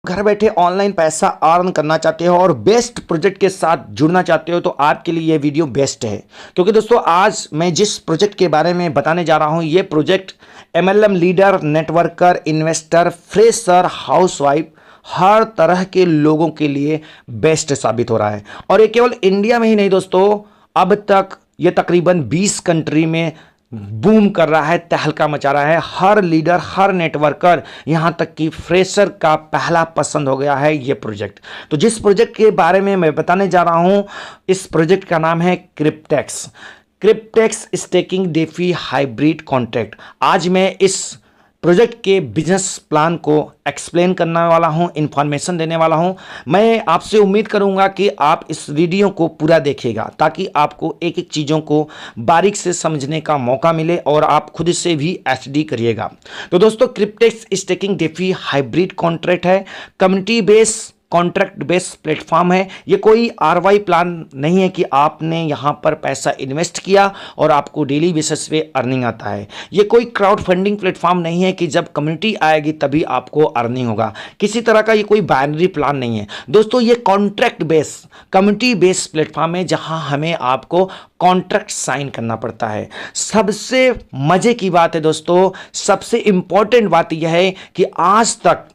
घर बैठे ऑनलाइन पैसा अर्न करना चाहते हो और बेस्ट प्रोजेक्ट के साथ जुड़ना चाहते हो तो आपके लिए ये वीडियो बेस्ट है। क्योंकि दोस्तों आज मैं जिस प्रोजेक्ट के बारे में बताने जा रहा हूँ ये project MLM leader, networker, investor, fresher, housewife, हर तरह के लोगों के लिए बेस्ट साबित हो रहा है। और ये केवल इंडिया में ही नहीं दोस्तों, अब तक ये तकरीबन 20 कंट्री में बूम कर रहा है, तहलका मचा रहा है। हर लीडर, हर नेटवर्कर, यहां तक कि फ्रेशर का पहला पसंद हो गया है ये प्रोजेक्ट। तो जिस प्रोजेक्ट के बारे में मैं बताने जा रहा हूं, इस प्रोजेक्ट का नाम है क्रिप्टेक्स स्टेकिंग डेफी हाइब्रिड कॉन्ट्रैक्ट। आज मैं इस प्रोजेक्ट के बिजनेस प्लान को एक्सप्लेन करने वाला हूं, इंफॉर्मेशन देने वाला हूं। मैं आपसे उम्मीद करूंगा कि आप इस वीडियो को पूरा देखिएगा ताकि आपको एक एक चीज़ों को बारीक से समझने का मौका मिले और आप खुद से भी एचडी करिएगा। तो दोस्तों, क्रिप्टेक्स स्टेकिंग डेफी हाइब्रिड कॉन्ट्रैक्ट है, community base contract based platform है। ये कोई आरवाई प्लान नहीं है कि आपने यहां पर पैसा इन्वेस्ट किया और आपको डेली बेसिस पे अर्निंग आता है। ये कोई क्राउड फंडिंग प्लेटफॉर्म नहीं है कि जब कम्युनिटी आएगी तभी आपको अर्निंग होगा। किसी तरह का ये कोई बाइनरी प्लान नहीं है दोस्तों। ये contract based community based platform है जहां हमें आपको कॉन्ट्रैक्ट साइन करना पड़ता है। सबसे मजे की बात है दोस्तों, सबसे इंपॉर्टेंट बात यह है कि आज तक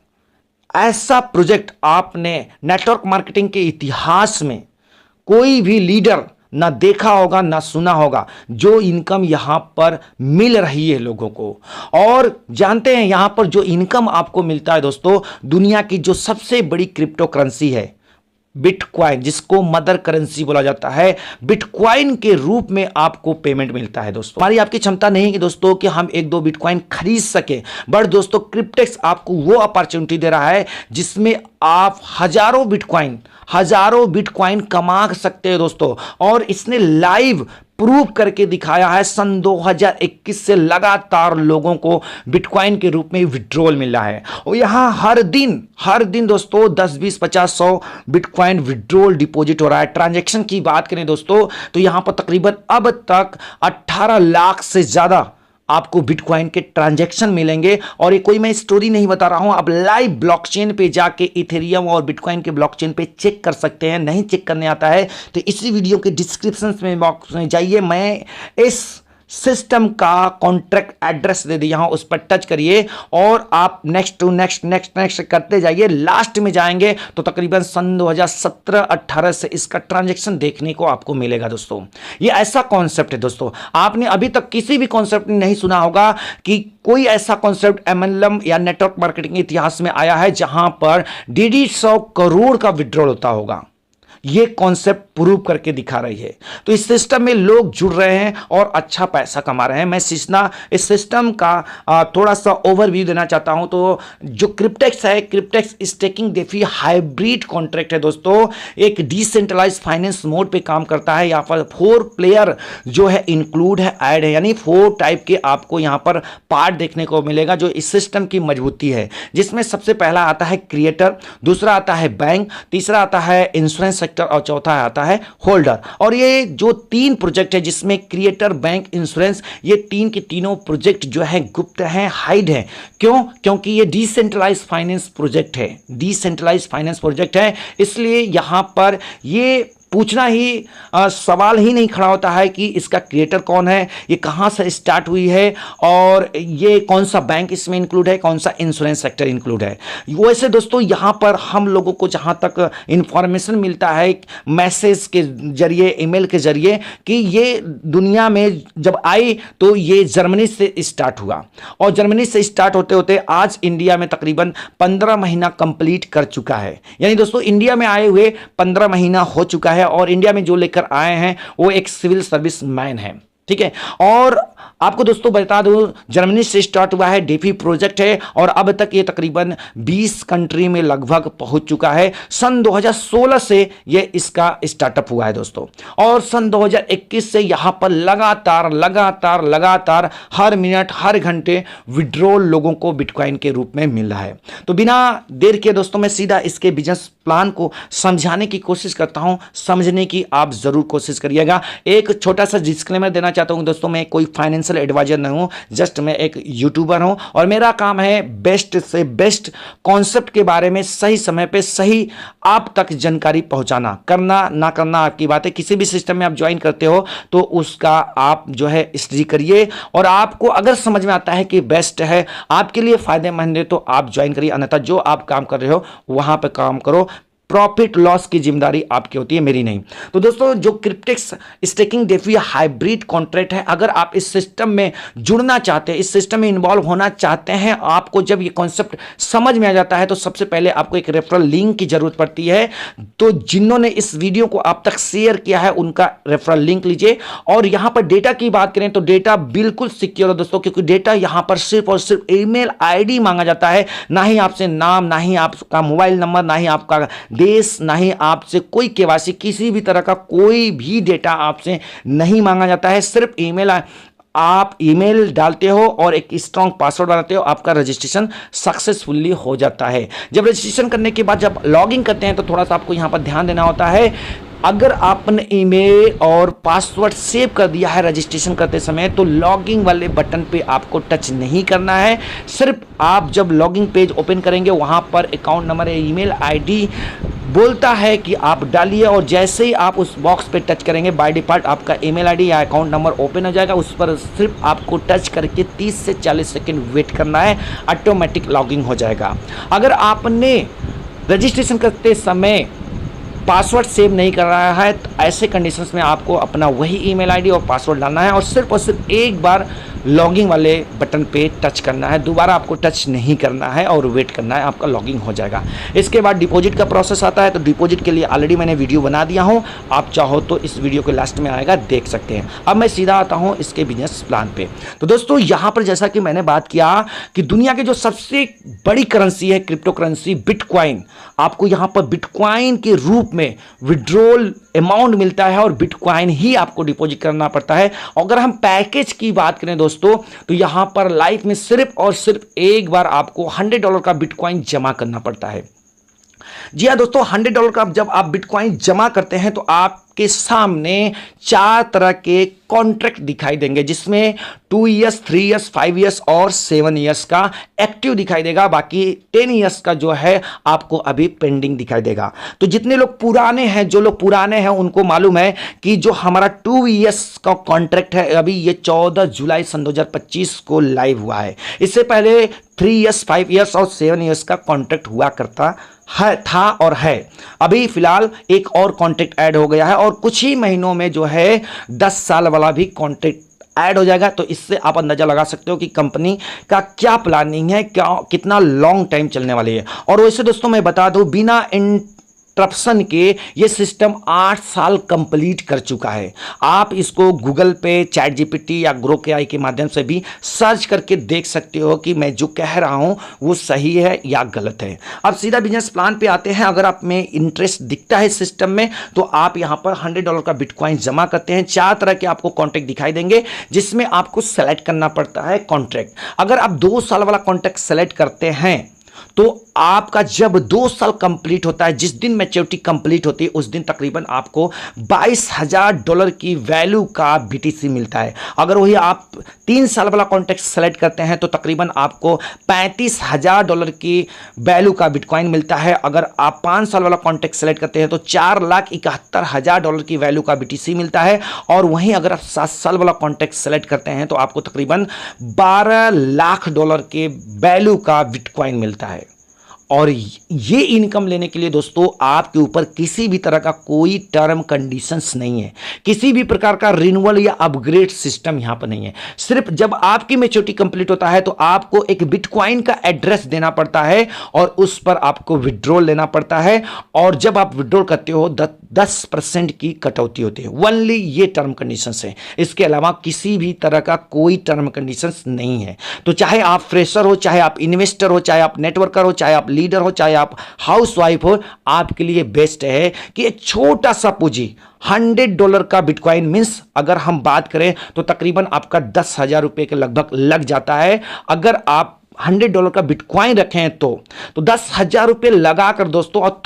ऐसा प्रोजेक्ट आपने नेटवर्क मार्केटिंग के इतिहास में कोई भी लीडर ना देखा होगा ना सुना होगा, जो इनकम यहां पर मिल रही है लोगों को। और जानते हैं यहां पर जो इनकम आपको मिलता है दोस्तों, दुनिया की जो सबसे बड़ी क्रिप्टो करेंसी है बिटकॉइन, जिसको मदर करेंसी बोला जाता है, बिटकॉइन के रूप में आपको पेमेंट मिलता है दोस्तों। हमारी आपकी क्षमता नहीं है कि दोस्तों कि हम एक दो बिटकॉइन खरीद सके, बट दोस्तों क्रिप्टेक्स आपको वो अपॉर्चुनिटी दे रहा है जिसमें आप हजारों बिटकॉइन कमा सकते हैं दोस्तों। और इसने लाइव प्रूव करके दिखाया है। सन 2021 से लगातार लोगों को बिटकॉइन के रूप में विड्रॉल मिल रहा है और यहां हर दिन दोस्तों 10, 20, 50, 100 बिटकॉइन विड्रॉल डिपॉजिट हो रहा है। ट्रांजैक्शन की बात करें दोस्तों तो यहां पर तकरीबन अब तक 18 लाख से ज्यादा आपको बिटकॉइन के ट्रांजैक्शन मिलेंगे। और ये कोई मैं स्टोरी नहीं बता रहा हूं, आप लाइव ब्लॉकचेन पे जाके इथेरियम और बिटकॉइन के ब्लॉकचेन पे चेक कर सकते हैं। नहीं चेक करने आता है तो इसी वीडियो के डिस्क्रिप्शन में बॉक्स में जाइए, मैं इस सिस्टम का कॉन्ट्रैक्ट एड्रेस दे दिया हूं, उस पर टच करिए और आप नेक्स्ट टू नेक्स्ट करते जाइए। लास्ट में जाएंगे तो तकरीबन सन 2017-18 से इसका ट्रांजैक्शन देखने को आपको मिलेगा दोस्तों। ये ऐसा कॉन्सेप्ट है दोस्तों, आपने अभी तक किसी भी कॉन्सेप्ट में नहीं सुना होगा कि कोई ऐसा कॉन्सेप्ट एमएलएम या नेटवर्क मार्केटिंग इतिहास में आया है जहां पर 150 करोड़ का विड्रॉल होता होगा। ये कॉन्सेप्ट प्रूव करके दिखा रही है। तो इस सिस्टम में लोग जुड़ रहे हैं और अच्छा पैसा कमा रहे हैं। मैं इस सिस्टम का थोड़ा सा ओवरव्यू देना चाहता हूं। तो जो क्रिप्टेक्स है, क्रिप्टेक्स स्टेकिंग डेफी हाइब्रिड कॉन्ट्रैक्ट है दोस्तों, एक डिसेंट्रलाइज फाइनेंस मोड पे काम करता है। यहाँ पर 4 प्लेयर जो है इंक्लूड है, ऐड है, यानी 4 टाइप के आपको यहाँ पर पार्ट देखने को मिलेगा जो इस सिस्टम की मजबूती है। जिसमें सबसे पहला आता है क्रिएटर, दूसरा आता है बैंक, तीसरा आता है इंश्योरेंस और चौथा आता है होल्डर। और ये जो 3 प्रोजेक्ट है जिसमें क्रिएटर, बैंक, इंश्योरेंस, ये 3 के तीनों प्रोजेक्ट जो है गुप्त हैं, हाइड हैं। क्यों? क्योंकि ये डिसेंट्रलाइज फाइनेंस प्रोजेक्ट है, इसलिए यहां पर ये पूछना ही सवाल ही नहीं खड़ा होता है कि इसका क्रिएटर कौन है, ये कहां से स्टार्ट हुई है और ये कौन सा बैंक इसमें इंक्लूड है, कौन सा इंश्योरेंस सेक्टर इंक्लूड है। वैसे दोस्तों यहां पर हम लोगों को जहां तक इंफॉर्मेशन मिलता है मैसेज के जरिए, ईमेल के जरिए, कि ये दुनिया में जब आई तो ये जर्मनी से स्टार्ट हुआ और जर्मनी से स्टार्ट होते होते आज इंडिया में तकरीबन 15 महीना कंप्लीट कर चुका है। यानी दोस्तों इंडिया में आए हुए 15 महीना हो चुका है और इंडिया में जो लेकर आए हैं वो एक सिविल सर्विस मैन है, ठीक है। और आपको दोस्तों बता दूं, जर्मनी से स्टार्ट हुआ है, डेफी प्रोजेक्ट है और अब तक ये तकरीबन 20 कंट्री में लगभग पहुंच चुका है। सन 2016 से ये इसका स्टार्टअप हुआ है दोस्तों और सन 2021 से यहां पर लगातार हर मिनट, हर घंटे विड्रॉल लोगों को बिटकॉइन के रूप में मिल रहा है। तो बिना देर के दोस्तों मैं सीधा इसके बिजनेस प्लान को समझाने की कोशिश करता हूं। समझने की आप जरूर कोशिश करिएगा। एक छोटा सा डिस्क्लेमर देना चाहता हूँ दोस्तों, मैं कोई फाइनेंशियल एडवाइजर नहीं हूँ, जस्ट मैं एक यूट्यूबर हूँ और मेरा काम है बेस्ट से बेस्ट कॉन्सेप्ट के बारे में सही समय पे सही आप तक जानकारी पहुंचाना। करना ना करना आपकी बात है। किसी भी सिस्टम में आप ज्वाइन करते हो तो उसका आप जो है स्टडी करिए और आपको अगर समझ में आता है कि बेस्ट है, आपके लिए फायदेमंद है, तो आप ज्वाइन करिए, अन्यथा जो आप काम कर रहे हो वहां पर काम करो। प्रॉफिट लॉस की जिम्मेदारी आपकी होती है, मेरी नहीं। तो दोस्तों, जो क्रिप्टेक्स स्टेकिंग डेफी हाइब्रिड कॉन्ट्रैक्ट है, अगर आप इस सिस्टम में जुड़ना चाहते हैं, इस सिस्टम में इन्वॉल्व होना चाहते हैं, आपको जब ये कॉन्सेप्ट समझ में आ जाता है तो सबसे पहले आपको एक रेफरल लिंक की जरूरत पड़ती है। तो जिन्होंने इस वीडियो को आप तक शेयर किया है उनका रेफरल लिंक लीजिए। और यहां पर डेटा की बात करें तो डेटा बिल्कुल सिक्योर है दोस्तों, क्योंकि डेटा यहां पर सिर्फ और सिर्फ ईमेल आईडी मांगा जाता है, ना ही आपसे नाम, ना ही आपका मोबाइल नंबर, ना ही आपका देश, ना ही आपसे कोई केवाईसी, किसी भी तरह का कोई भी डेटा आपसे नहीं मांगा जाता है। सिर्फ ईमेल, आप ईमेल डालते हो और एक स्ट्रॉन्ग पासवर्ड बनाते हो, आपका रजिस्ट्रेशन सक्सेसफुली हो जाता है। जब रजिस्ट्रेशन करने के बाद जब लॉगिन करते हैं तो थोड़ा सा आपको यहां पर ध्यान देना होता है। अगर आपने ईमेल और पासवर्ड सेव कर दिया है रजिस्ट्रेशन करते समय, तो लॉगिंग वाले बटन पे आपको टच नहीं करना है। सिर्फ आप जब लॉगिंग पेज ओपन करेंगे वहां पर अकाउंट नंबर या ईमेल आईडी बोलता है कि आप डालिए, और जैसे ही आप उस बॉक्स पे टच करेंगे बाय डिफॉल्ट आपका ईमेल आईडी या अकाउंट नंबर ओपन हो जाएगा। उस पर सिर्फ आपको टच करके 30 से 40 सेकंड वेट करना है, ऑटोमेटिक लॉगिंग हो जाएगा। अगर आपने रजिस्ट्रेशन करते समय पासवर्ड सेव नहीं कर रहा है तो ऐसे कंडीशंस में आपको अपना वही ईमेल आईडी और पासवर्ड डालना है और सिर्फ एक बार लॉगिंग वाले बटन पे टच करना है। दोबारा आपको टच नहीं करना है और वेट करना है, आपका लॉगिंग हो जाएगा। इसके बाद डिपॉजिट का प्रोसेस आता है, तो डिपॉजिट के लिए ऑलरेडी मैंने वीडियो बना दिया हूं, आप चाहो तो इस वीडियो के लास्ट में आएगा, देख सकते हैं। अब मैं सीधा आता हूं इसके बिजनेस प्लान पे। तो दोस्तों, यहां पर जैसा कि मैंने बात किया कि दुनिया की जो सबसे बड़ी करेंसी है क्रिप्टो करेंसी बिटकॉइन, आपको यहां पर बिटकॉइन के रूप में विड्रॉल अमाउंट मिलता है और बिटकॉइन ही आपको डिपॉजिट करना पड़ता है। अगर हम पैकेज की बात करें दोस्तों, तो यहां पर लाइफ में सिर्फ और सिर्फ एक बार आपको $100 का बिटकॉइन जमा करना पड़ता है। जी हाँ दोस्तों, $100 का जब आप बिटकॉइन जमा करते हैं तो आपके सामने 4 तरह के कॉन्ट्रैक्ट दिखाई देंगे, जिसमें 2 ईयर्स, 3 ईयर्स, 5 ईयर्स और 7 ईयर्स का एक्टिव दिखाई देगा। बाकी 10 ईयर्स का जो है आपको अभी पेंडिंग दिखाई देगा। तो जितने लोग पुराने हैं, जो लोग पुराने हैं उनको मालूम है कि जो हमारा 2 ईयर्स का कॉन्ट्रैक्ट है अभी ये 14 जुलाई सन 2025 को लाइव हुआ है। इससे पहले 3 ईयर्स, 5 ईयर्स और 7 ईयर्स का कॉन्ट्रैक्ट हुआ करता है, था और है। अभी फिलहाल एक और कॉन्ट्रैक्ट ऐड हो गया है और कुछ ही महीनों में जो है 10 साल वाला भी कॉन्ट्रैक्ट ऐड हो जाएगा। तो इससे आप अंदाजा लगा सकते हो कि कंपनी का क्या प्लानिंग है, क्या कितना लॉन्ग टाइम चलने वाली है। और वैसे दोस्तों मैं बता दूं, बिना इंटरप्शन के ये सिस्टम 8 साल कंप्लीट कर चुका है। आप इसको गूगल पे, चैट जीपीटी या ग्रोक एआई के माध्यम से भी सर्च करके देख सकते हो कि मैं जो कह रहा हूं वो सही है या गलत है। अब सीधा बिजनेस प्लान पे आते हैं। अगर आप में इंटरेस्ट दिखता है सिस्टम में तो आप यहां पर $100 का बिटकॉइन जमा करते हैं। 4 तरह के आपको कॉन्ट्रैक्ट दिखाई देंगे, जिसमें आपको सेलेक्ट करना पड़ता है कॉन्ट्रैक्ट। अगर आप 2 साल वाला कॉन्ट्रैक्ट सेलेक्ट करते हैं तो आपका जब 2 साल कंप्लीट होता है, जिस दिन मैच्योरिटी कंप्लीट होती है उस दिन तकरीबन आपको $22,000 की वैल्यू का बीटीसी मिलता है। अगर वही आप 3 साल वाला कॉन्ट्रैक्ट सेलेक्ट करते हैं तो तकरीबन आपको $35,000 की वैल्यू का बिटकॉइन मिलता है। अगर आप 5 साल वाला कॉन्ट्रैक्ट सेलेक्ट करते हैं तो $4,71,000 की वैल्यू का बीटीसी मिलता है। और वहीं अगर आप 7 साल वाला कॉन्ट्रैक्ट सेलेक्ट करते हैं तो आपको तकरीबन $12 लाख के वैल्यू का बिटकॉइन मिलता है। और ये इनकम लेने के लिए दोस्तों आपके ऊपर किसी भी तरह का कोई टर्म कंडीशंस नहीं है, किसी भी प्रकार का रिन्यूअल या अपग्रेड सिस्टम यहां पर नहीं है। सिर्फ जब आपकी मैच्योरिटी कंप्लीट होता है तो आपको एक बिटकॉइन का एड्रेस देना पड़ता है और उस पर आपको विड्रॉल लेना पड़ता है। और जब आप विड्रॉल करते हो 10% की कटौती होती है। ओनली ये टर्म कंडीशंस है, इसके अलावा किसी भी तरह का कोई टर्म कंडीशंस नहीं है। तो चाहे आप फ्रेशर हो, चाहे आप इन्वेस्टर हो, चाहे आप नेटवर्कर हो, चाहे आप लीडर हो, चाहे आप हाउसवाइफ हो, आपके लिए बेस्ट है कि एक छोटा सा पूंजी $100 का बिटकॉइन मींस अगर हम बात करें तो तकरीबन आपका 10,000 रुपए के लगभग लग जाता है। अगर आप $100 का बिटकॉइन रखें तो 10,000 रुपये लगाकर दोस्तों, और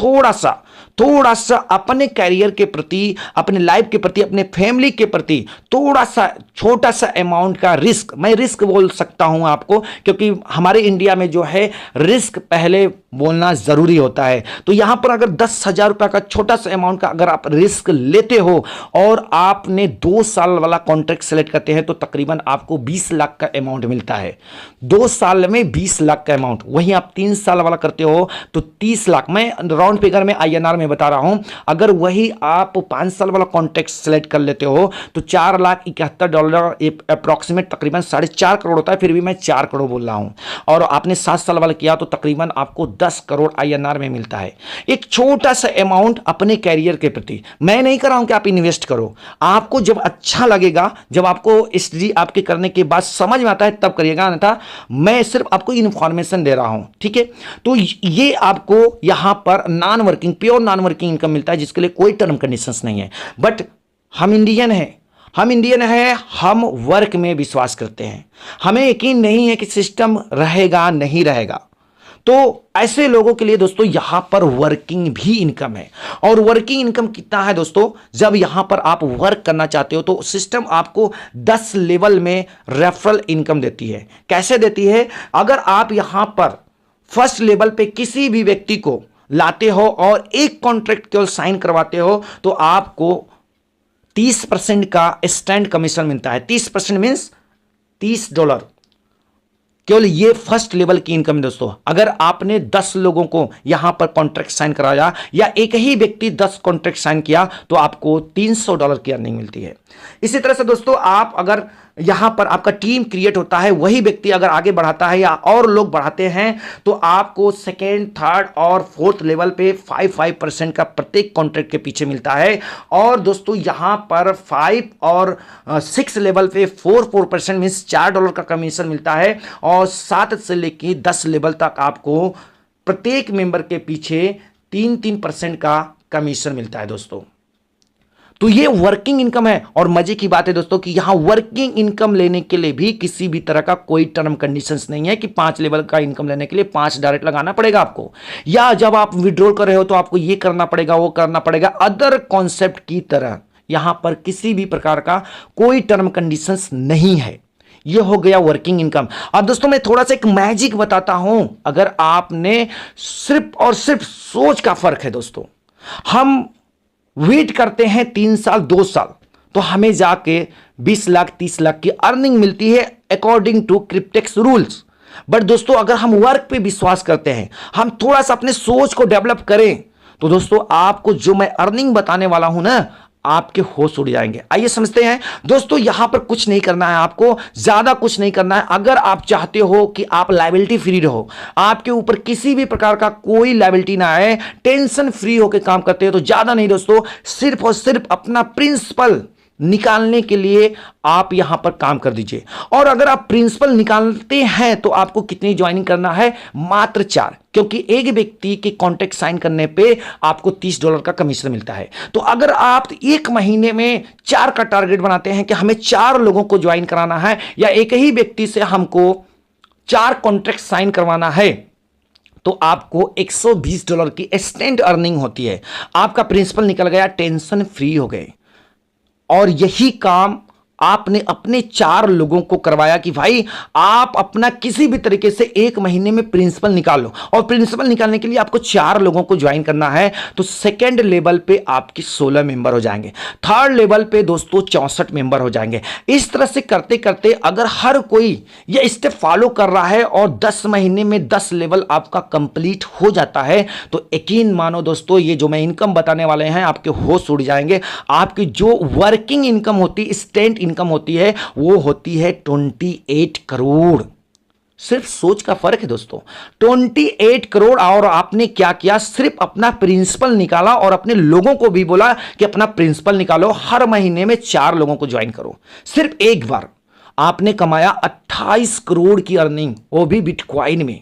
थोड़ा सा अपने कैरियर के प्रति, अपने लाइफ के प्रति, अपने फैमिली के प्रति थोड़ा सा छोटा सा अमाउंट का रिस्क, मैं रिस्क बोल सकता हूं आपको, क्योंकि हमारे इंडिया में जो है रिस्क पहले बोलना जरूरी होता है। तो यहां पर अगर 10,000 रुपये का छोटा सा अमाउंट का अगर आप रिस्क लेते हो और आपने 2 साल वाला कॉन्ट्रैक्ट सेलेक्ट करते हैं तो तकरीबन आपको 20 लाख का अमाउंट मिलता है। 2 साल में 20 लाख का अमाउंट। वहीं आप 3 साल वाला करते हो तो 30 लाख। मैं राउंड फिगर में INR में बता रहा हूं। अगर वही आप 5 साल वाला कॉन्ट्रैक्ट सेलेक्ट कर लेते हो तो $4,71 अप्रॉक्सीमेट तकरीबन 4.5 करोड़ होता है। फिर भी मैं 4 करोड़ बोल रहा हूं। और आपने 7 साल वाला किया तो तकरीबन आपको 10 करोड़ INR में मिलता है। एक छोटा सा अमाउंट अपने कैरियर के प्रति। मैं नहीं कर रहा हूं कि आप इन्वेस्ट करो, आपको जब अच्छा लगेगा, जब आपको स्टडी आपके करने के बाद समझ में आता है तब करिएगा, अन्यथा मैं सिर्फ आपको इंफॉर्मेशन दे रहा हूं, ठीक है। तो ये आपको यहां पर non working, pure non working income मिलता है, जिसके लिए कोई टर्म कंडीशंस नहीं है। बट हम इंडियन हैं, हम वर्क में विश्वास करते हैं। हमें यकीन नहीं है कि सिस्टम रहेगा नहीं रहेगा। तो ऐसे लोगों के लिए दोस्तों यहां पर वर्किंग भी इनकम है। और वर्किंग इनकम कितना है दोस्तों, जब यहां पर आप वर्क करना चाहते हो तो सिस्टम आपको 10 लेवल में रेफरल इनकम देती है। कैसे देती है? अगर आप यहां पर फर्स्ट लेवल पे किसी भी व्यक्ति को लाते हो और एक कॉन्ट्रैक्ट केवल साइन करवाते हो तो आपको 30% का स्टैंड कमीशन मिलता है। 30% मीन्स $30। केवल ये फर्स्ट लेवल की इनकम है दोस्तों। अगर आपने 10 लोगों को यहां पर कॉन्ट्रैक्ट साइन कराया या एक ही व्यक्ति 10 कॉन्ट्रैक्ट साइन किया तो आपको $300 की अर्निंग मिलती है। इसी तरह से दोस्तों, आप अगर यहां पर आपका टीम क्रिएट होता है, वही व्यक्ति अगर आगे बढ़ाता है या और लोग बढ़ाते हैं तो आपको सेकेंड, थर्ड और फोर्थ लेवल पे 5% का प्रत्येक कॉन्ट्रैक्ट के पीछे मिलता है। और दोस्तों यहां पर 5 और 6 लेवल पे 4% मीन्स $4 का कमीशन मिलता है। और 7 से लेकर 10 लेवल तक आपको प्रत्येक मेंबर के पीछे 3% का कमीशन मिलता है दोस्तों। तो ये वर्किंग इनकम है। और मजे की बात है दोस्तों कि यहां वर्किंग इनकम लेने के लिए भी किसी भी तरह का कोई टर्म कंडीशंस नहीं है कि 5 लेवल का इनकम लेने के लिए 5 डायरेक्ट लगाना पड़ेगा आपको, या जब आप विड्रॉल कर रहे हो तो आपको ये करना पड़ेगा, वो करना पड़ेगा। अदर कॉन्सेप्ट की तरह यहां पर किसी भी प्रकार का कोई टर्म कंडीशंस नहीं है। ये हो गया वर्किंग इनकम। अब दोस्तों मैं थोड़ा सा एक मैजिक बताता हूं। अगर आपने सिर्फ और सिर्फ सोच का फर्क है दोस्तों। हम वेट करते हैं 3 साल 2 साल तो हमें जाके 20 लाख 30 लाख की अर्निंग मिलती है अकॉर्डिंग टू क्रिप्टेक्स रूल्स। बट दोस्तों अगर हम वर्क पे विश्वास करते हैं, हम थोड़ा सा अपने सोच को डेवलप करें तो दोस्तों आपको जो मैं अर्निंग बताने वाला हूं ना, आपके होश उड़ जाएंगे। आइए समझते हैं दोस्तों। यहां पर कुछ नहीं करना है, आपको ज्यादा कुछ नहीं करना है। अगर आप चाहते हो कि आप लायबिलिटी फ्री रहो, आपके ऊपर किसी भी प्रकार का कोई लायबिलिटी ना आए, टेंशन फ्री होकर काम करते हो तो ज्यादा नहीं दोस्तों, सिर्फ और सिर्फ अपना प्रिंसिपल निकालने के लिए आप यहां पर काम कर दीजिए। और अगर आप प्रिंसिपल निकालते हैं तो आपको कितनी ज्वाइनिंग करना है? मात्र 4, क्योंकि एक व्यक्ति के कॉन्ट्रैक्ट साइन करने पे आपको $30 का कमीशन मिलता है। तो अगर आप एक महीने में 4 का टारगेट बनाते हैं कि हमें 4 लोगों को ज्वाइन कराना है या एक ही व्यक्ति से हमको 4 कॉन्ट्रैक्ट साइन करवाना है, तो आपको $120 की इंस्टेंट अर्निंग होती है। आपका प्रिंसिपल निकल गया, टेंशन फ्री हो गए। और यही काम आपने अपने 4 लोगों को करवाया कि भाई आप अपना किसी भी तरीके से एक महीने में प्रिंसिपल निकाल लो। और प्रिंसिपल निकालने के लिए आपको 4 लोगों को ज्वाइन करना है। तो सेकेंड लेवल पे आपके 16 मेंबर हो जाएंगे, थर्ड लेवल पे दोस्तों 64 मेंबर हो जाएंगे। इस तरह से करते करते अगर हर कोई ये स्टेप फॉलो कर रहा है और 10 महीने में 10 लेवल आपका कंप्लीट हो जाता है तो यकीन मानो दोस्तों, ये जो मैं इनकम बताने वाले हैं आपके होश उड़ जाएंगे। आपकी जो वर्किंग इनकम होती है, स्टेंट इनकम होती है, वो होती है 28 करोड़। सिर्फ सोच का फर्क है दोस्तों। 28 करोड़। और आपने क्या किया? सिर्फ अपना प्रिंसिपल निकाला और अपने लोगों को भी बोला कि अपना प्रिंसिपल निकालो, हर महीने में 4 लोगों को ज्वाइन करो। सिर्फ एक बार आपने कमाया 28 करोड़ की अर्निंग, वो भी बिटकॉइन में।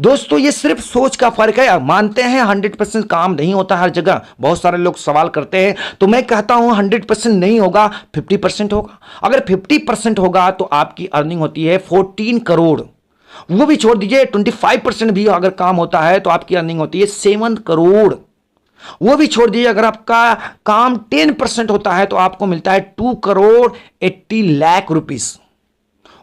दोस्तों ये सिर्फ सोच का फर्क है। मानते हैं 100% काम नहीं होता हर जगह, बहुत सारे लोग सवाल करते हैं, तो मैं कहता हूं 100% नहीं होगा, 50% होगा। अगर 50% होगा तो आपकी अर्निंग होती है 14 करोड़। वो भी छोड़ दीजिए, 25% भी अगर काम होता है तो आपकी अर्निंग होती है 7 करोड़। वो भी छोड़ दीजिए, अगर आपका काम 10% होता है तो आपको मिलता है 2 करोड़ 80 लाख रुपीस।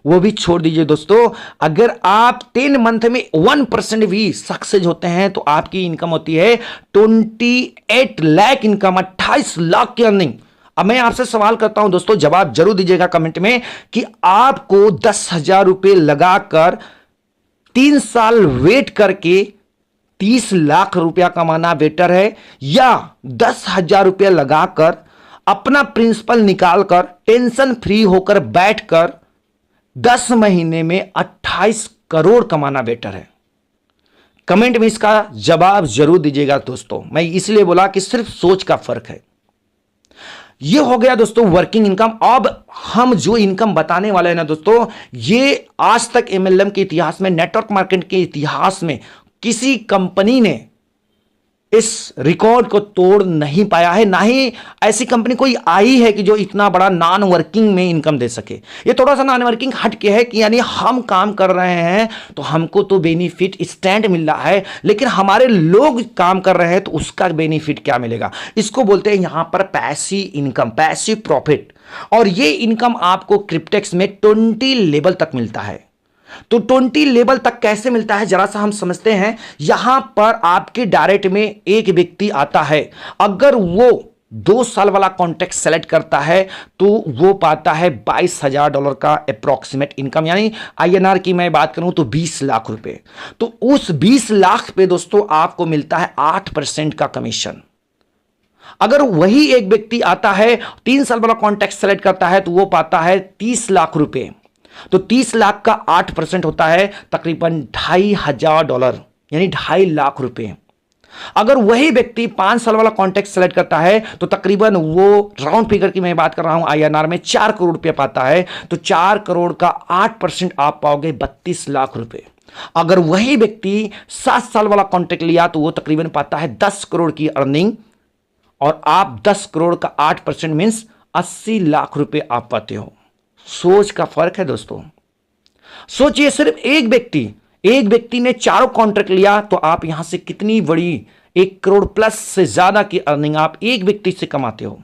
वो भी छोड़ दीजिए दोस्तों, अगर आप 10 मंथ में 1% भी सक्सेस होते हैं तो आपकी इनकम होती है 28 लाख इनकम, 28 लाख की अर्निंग। अब मैं आपसे सवाल करता हूं दोस्तों, जवाब जरूर दीजिएगा कमेंट में कि आपको 10,000 रुपए लगाकर 3 साल वेट करके 30 लाख रुपया कमाना बेटर है, या 10,000 रुपया लगाकर अपना प्रिंसिपल निकालकर टेंशन फ्री होकर बैठकर 10 महीने में 28 करोड़ कमाना बेटर है? कमेंट में इसका जवाब जरूर दीजिएगा दोस्तों। मैं इसलिए बोला कि सिर्फ सोच का फर्क है। ये हो गया दोस्तों वर्किंग इनकम। अब हम जो इनकम बताने वाले हैं ना दोस्तों, ये आज तक एमएलएम के इतिहास में, नेटवर्क मार्केटिंग के इतिहास में किसी कंपनी ने इस रिकॉर्ड को तोड़ नहीं पाया है, ना ही ऐसी कंपनी कोई आई है कि जो इतना बड़ा नॉन वर्किंग में इनकम दे सके। ये थोड़ा सा नॉन वर्किंग हट के है कि यानी हम काम कर रहे हैं तो हमको तो बेनिफिट स्टैंड मिल रहा है, लेकिन हमारे लोग काम कर रहे हैं तो उसका बेनिफिट क्या मिलेगा, इसको बोलते हैं यहां पर पैसिव इनकम, पैसिव प्रॉफिट। और ये इनकम आपको क्रिप्टेक्स में 20 लेवल तक मिलता है। तो 20 लेवल तक कैसे मिलता है जरा सा हम समझते हैं। यहां पर आपके डायरेक्ट में एक व्यक्ति आता है, अगर वो 2 साल वाला कॉन्ट्रैक्ट सेलेक्ट करता है तो वो पाता है $22,000 का अप्रोक्सीमेट इनकम, यानी INR की मैं बात करूं तो 20 लाख रुपए। तो उस 20 लाख पे दोस्तों आपको मिलता है 8% का कमीशन। अगर वही एक व्यक्ति आता है 3 साल वाला कॉन्ट्रैक्ट सेलेक्ट करता है तो वो पाता है 30 लाख रुपए। तो 30 लाख का 8% होता है तकरीबन $2,500, यानी 2.5 लाख रुपए। अगर वही व्यक्ति 5 साल वाला कॉन्ट्रैक्ट सेलेक्ट करता है तो तकरीबन वो, राउंड फिगर की मैं बात कर रहा हूं INR में, 4 करोड़ रुपया पाता है। तो 4 करोड़ का 8% आप पाओगे 32 लाख रुपए। अगर वही व्यक्ति 7 साल वाला कॉन्ट्रैक्ट लिया तो वो तकरीबन पाता है 10 करोड़ की अर्निंग, और आप 10 करोड़ का 8% मीन्स 80 लाख रुपए आप पाते हो। सोच का फर्क है दोस्तों। सोचिए, सिर्फ एक व्यक्ति ने चारों कॉन्ट्रैक्ट लिया तो आप यहां से कितनी बड़ी 1 करोड़ प्लस से ज्यादा की अर्निंग आप एक व्यक्ति से कमाते हो।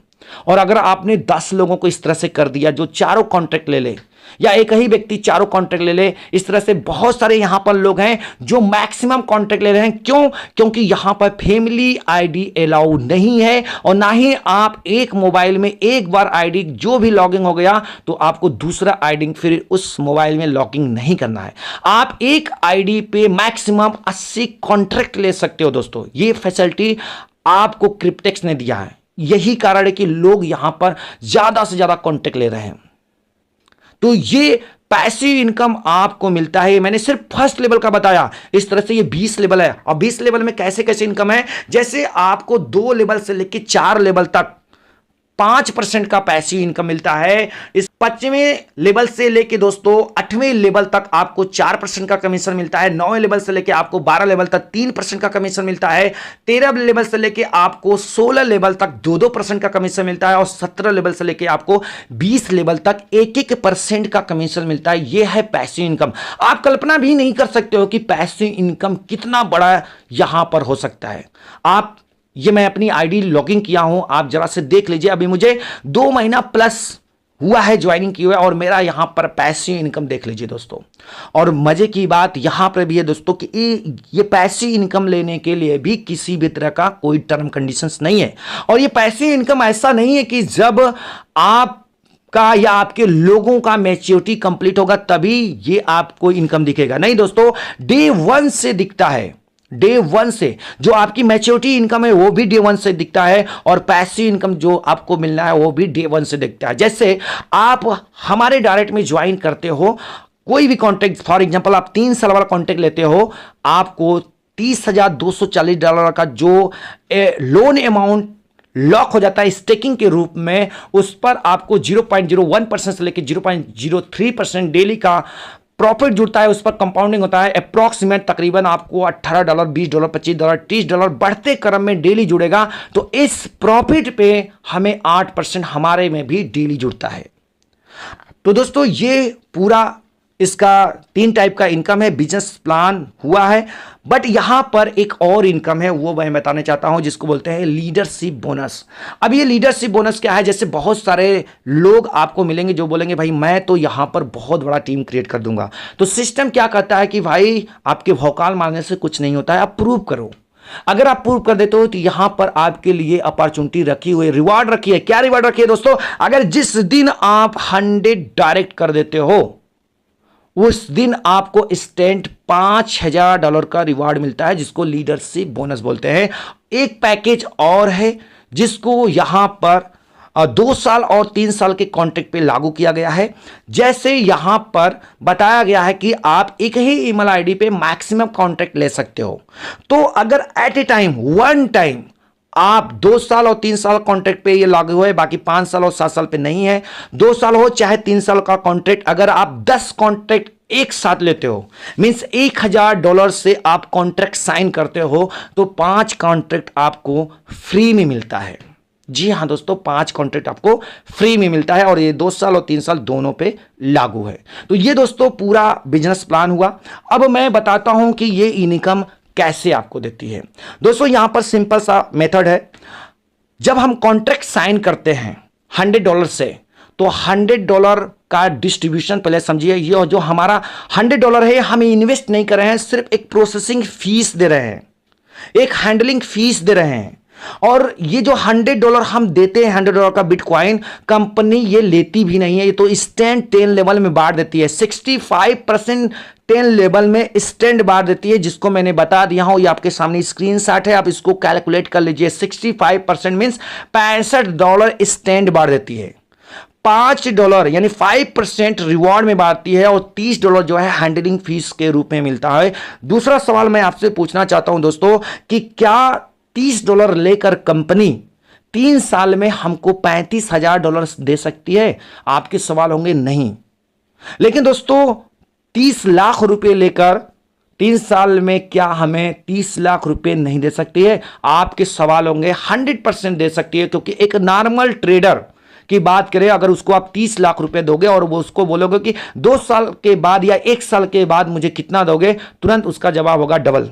और अगर आपने 10 लोगों को इस तरह से कर दिया जो चारों कॉन्ट्रैक्ट ले ले, या एक ही व्यक्ति चारों कॉन्ट्रैक्ट ले ले, इस तरह से बहुत सारे यहां पर लोग हैं जो मैक्सिमम कॉन्ट्रैक्ट ले रहे हैं। क्यों? क्योंकि यहां पर फैमिली आईडी अलाउ नहीं है, और ना ही आप एक मोबाइल में एक बार आईडी जो भी लॉगिंग हो गया तो आपको दूसरा आईडी फिर उस मोबाइल में लॉगिंग नहीं करना है। आप एक आईडी पे मैक्सिमम 80 कॉन्ट्रैक्ट ले सकते हो दोस्तों। ये फैसिलिटी आपको क्रिप्टेक्स ने दिया है। यही कारण है कि लोग यहां पर ज्यादा से ज्यादा कॉन्ट्रैक्ट ले रहे हैं। तो ये पैसिव इनकम आपको मिलता है। मैंने सिर्फ फर्स्ट लेवल का बताया, इस तरह से ये 20 लेवल है। और 20 लेवल में कैसे कैसे इनकम है, जैसे आपको 2 लेवल से लेकर 4 लेवल तक 5% का पैसिव इनकम मिलता है। इस 5वें लेवल से लेके दोस्तों 8वें लेवल तक आपको 4% का कमीशन मिलता है। 9वें लेवल से लेके आपको 12 लेवल तक 3% का कमीशन मिलता है। 13 लेवल से लेके आपको 16 लेवल तक 2% का कमीशन मिलता है। और 17 लेवल से लेके आपको 20 लेवल तक 1% का कमीशन मिलता है। यह है पैसिव इनकम। आप कल्पना भी नहीं कर सकते हो कि पैसिव इनकम कितना बड़ा यहां पर हो सकता है। ये मैं अपनी आईडी लॉगिन किया हूं, आप जरा से देख लीजिए। अभी मुझे 2 महीना प्लस हुआ है ज्वाइनिंग किए हुए, और मेरा यहां पर पैसिव इनकम देख लीजिए दोस्तों। और मजे की बात यहां पर भी है दोस्तों कि ये पैसिव इनकम लेने के लिए भी किसी भी तरह का कोई टर्म कंडीशंस नहीं है। और ये पैसिव इनकम ऐसा नहीं है कि जब आपका या आपके लोगों का मैच्योरिटी कंप्लीट होगा तभी ये आपको इनकम दिखेगा। नहीं दोस्तों, डे 1 से दिखता है। डे 1 से जो आपकी मैच्योरिटी इनकम है वो भी डे 1 से दिखता है, और पैसिव इनकम जो आपको मिलना है वो भी डे 1 से दिखता है। जैसे आप हमारे डायरेक्ट में ज्वाइन करते हो, कोई भी कॉन्ट्रैक्ट, फॉर एग्जांपल आप 3 साल वाला कॉन्ट्रैक्ट लेते हो, आपको $30,240 का जो लोन अमाउंट लॉक हो जाता है स्टेकिंग के रूप में, उस पर आपको 0.01% से लेकर 0.03% डेली का प्रॉफिट जुड़ता है। उस पर कंपाउंडिंग होता है। अप्रॉक्सीमेट तकरीबन आपको $18, $20, $25, $30 बढ़ते क्रम में डेली जुड़ेगा। तो इस प्रॉफिट पे हमें 8% हमारे में भी डेली जुड़ता है। तो दोस्तों ये पूरा इसका 3 टाइप का इनकम है, बिजनेस प्लान हुआ है। बट यहां पर एक और इनकम है, वो मैं बताना चाहता हूं, जिसको बोलते हैं लीडरशिप बोनस। अब ये लीडरशिप बोनस क्या है? जैसे बहुत सारे लोग आपको मिलेंगे जो बोलेंगे भाई मैं तो यहां पर बहुत बड़ा टीम क्रिएट कर दूंगा। तो सिस्टम क्या कहता है कि भाई आपके भौकाल मारने से कुछ नहीं होता है, आप प्रूव करो। अगर आप प्रूव कर देते हो तो यहां पर आपके लिए अपॉर्चुनिटी रखी हुई, रिवार्ड रखी है। क्या रिवार्ड रखी है दोस्तों? अगर जिस दिन आप 100 डायरेक्ट कर देते हो उस दिन आपको इंस्टेंट $5000 का रिवार्ड मिलता है, जिसको लीडरशिप बोनस बोलते हैं। एक पैकेज और है जिसको यहां पर 2 साल और 3 साल के कॉन्ट्रैक्ट पे लागू किया गया है। जैसे यहां पर बताया गया है कि आप एक ही ईमेल आईडी पे मैक्सिमम कॉन्ट्रैक्ट ले सकते हो। तो अगर at a time, one time आप 2 साल और 3 साल कॉन्ट्रैक्ट पे ये लागू है, बाकी 5 साल और 7 साल पे नहीं है। 2 साल हो चाहे 3 साल का कॉन्ट्रैक्ट, अगर आप 10 कॉन्ट्रैक्ट एक साथ लेते हो, मींस $1000 से आप कॉन्ट्रैक्ट साइन करते हो, तो 5 कॉन्ट्रैक्ट आपको फ्री में मिलता है। जी हां दोस्तों, 5 कॉन्ट्रैक्ट आपको फ्री में मिलता है और ये 2 साल और 3 साल दोनों पे लागू है। तो ये दोस्तों पूरा बिजनेस प्लान हुआ। अब मैं बताता हूं कि ये इनकम कैसे आपको देती है। दोस्तों यहां पर सिंपल सा मेथड है। जब हम कॉन्ट्रैक्ट साइन करते हैं $100 से, तो $100 का डिस्ट्रीब्यूशन पहले समझिए। ये जो हमारा $100 है, हम इन्वेस्ट नहीं कर रहे हैं, सिर्फ एक प्रोसेसिंग फीस दे रहे हैं, एक हैंडलिंग फीस दे रहे हैं। और ये जो $100 हम देते हैं, $100 का बिटकॉइन, कंपनी ये लेती भी नहीं है, ये तो स्टैंड 10 लेवल में बांट देती है। 65% 10 लेवल में स्टैंड बांट देती है, जिसको मैंने बता दिया हूं, ये आपके सामने स्क्रीनशॉट है, आप इसको कैलकुलेट कर लीजिए। 65% मींस $65 स्टैंड बांट देती है, $5 यानी 5% रिवॉर्ड में बांटती है, और $30 जो है हैंडलिंग फीस के रूप में मिलता है। दूसरा सवाल मैं आपसे पूछना चाहता हूं दोस्तों कि क्या $30 लेकर कंपनी 3 साल में हमको $35,000 दे सकती है? आपके सवाल होंगे नहीं। लेकिन दोस्तों 30 लाख रुपए लेकर 3 साल में क्या हमें 30 लाख रुपए नहीं दे सकती है? आपके सवाल होंगे 100% दे सकती है, क्योंकि एक नॉर्मल ट्रेडर की बात करें, अगर उसको आप 30 लाख रुपए दोगे और वो उसको बोलोगे कि 2 साल के बाद या 1 साल के बाद मुझे कितना दोगे, तुरंत उसका जवाब होगा डबल।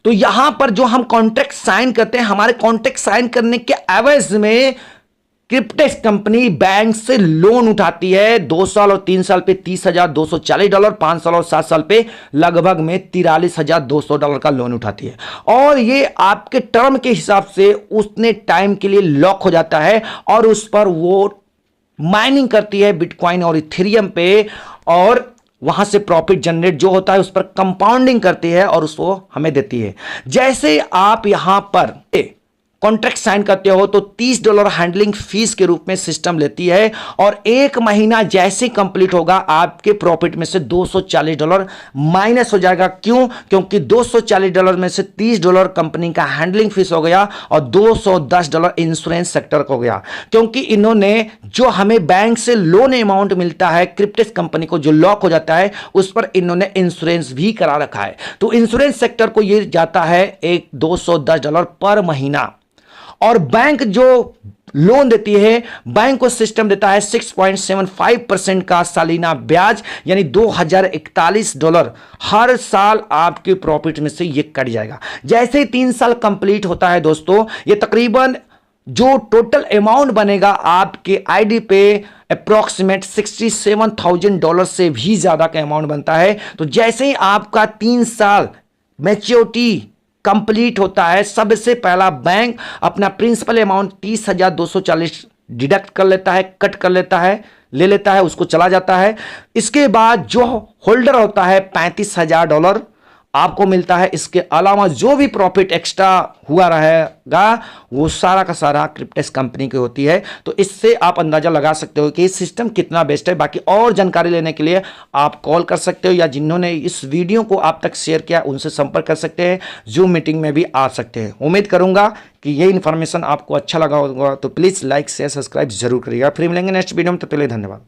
तो यहां पर जो हम कॉन्ट्रैक्ट साइन करते हैं, हमारे कॉन्ट्रैक्ट साइन करने के एवज में क्रिप्टेक्स कंपनी बैंक से लोन उठाती है। 2 साल और 3 साल पे $30,240, 5 साल और 7 साल पे लगभग में $43,200 का लोन उठाती है। और ये आपके टर्म के हिसाब से उतने टाइम के लिए लॉक हो जाता है, और उस पर वो माइनिंग करती है बिटकॉइन और इथेरियम पे, और वहां से प्रॉफिट जनरेट जो होता है उस पर कंपाउंडिंग करती है और उसको हमें देती है। जैसे आप यहां पर कॉन्ट्रैक्ट साइन करते हो तो $30 हैंडलिंग फीस के रूप में सिस्टम लेती है, और 1 महीना जैसे कंप्लीट होगा आपके प्रॉफिट में से $240 माइनस हो जाएगा। क्यों? क्योंकि $240 में से $30 कंपनी का हैंडलिंग फीस हो गया और $210 इंश्योरेंस सेक्टर को हो गया। क्योंकि इन्होंने जो हमें बैंक से लोन अमाउंट मिलता है क्रिप्टेक्स कंपनी को, जो लॉक हो जाता है, उस पर इन्होंने इंश्योरेंस भी करा रखा है। तो इंश्योरेंस सेक्टर को यह जाता है एक $210 पर महीना। और बैंक जो लोन देती है, बैंक को सिस्टम देता है 6.75% का सालाना ब्याज, यानी $2041 हर साल आपके प्रॉफिट में से ये कट जाएगा। जैसे ही 3 साल कंप्लीट होता है दोस्तों, ये तकरीबन जो टोटल अमाउंट बनेगा आपके आईडी पे अप्रॉक्सीमेट $67,000 से भी ज्यादा का अमाउंट बनता है। तो जैसे ही आपका 3 साल मैच्योरिटी कंप्लीट होता है, सबसे पहला बैंक अपना प्रिंसिपल अमाउंट 30,240 डिडक्ट कर लेता है, कट कर लेता है, ले लेता है, उसको चला जाता है। इसके बाद जो होल्डर होता है $35,000 आपको मिलता है। इसके अलावा जो भी प्रॉफिट एक्स्ट्रा हुआ रहेगा वो सारा का सारा क्रिप्टेक्स कंपनी की होती है। तो इससे आप अंदाजा लगा सकते हो कि सिस्टम कितना बेस्ट है। बाकी और जानकारी लेने के लिए आप कॉल कर सकते हो, या जिन्होंने इस वीडियो को आप तक शेयर किया उनसे संपर्क कर सकते हैं, जूम मीटिंग में भी आ सकते हैं। उम्मीद करूंगा कि ये इन्फॉर्मेशन आपको अच्छा लगा होगा, तो प्लीज़ लाइक शेयर सब्सक्राइब जरूर करिएगा। फिर मिलेंगे नेक्स्ट वीडियो में, तो पहले धन्यवाद।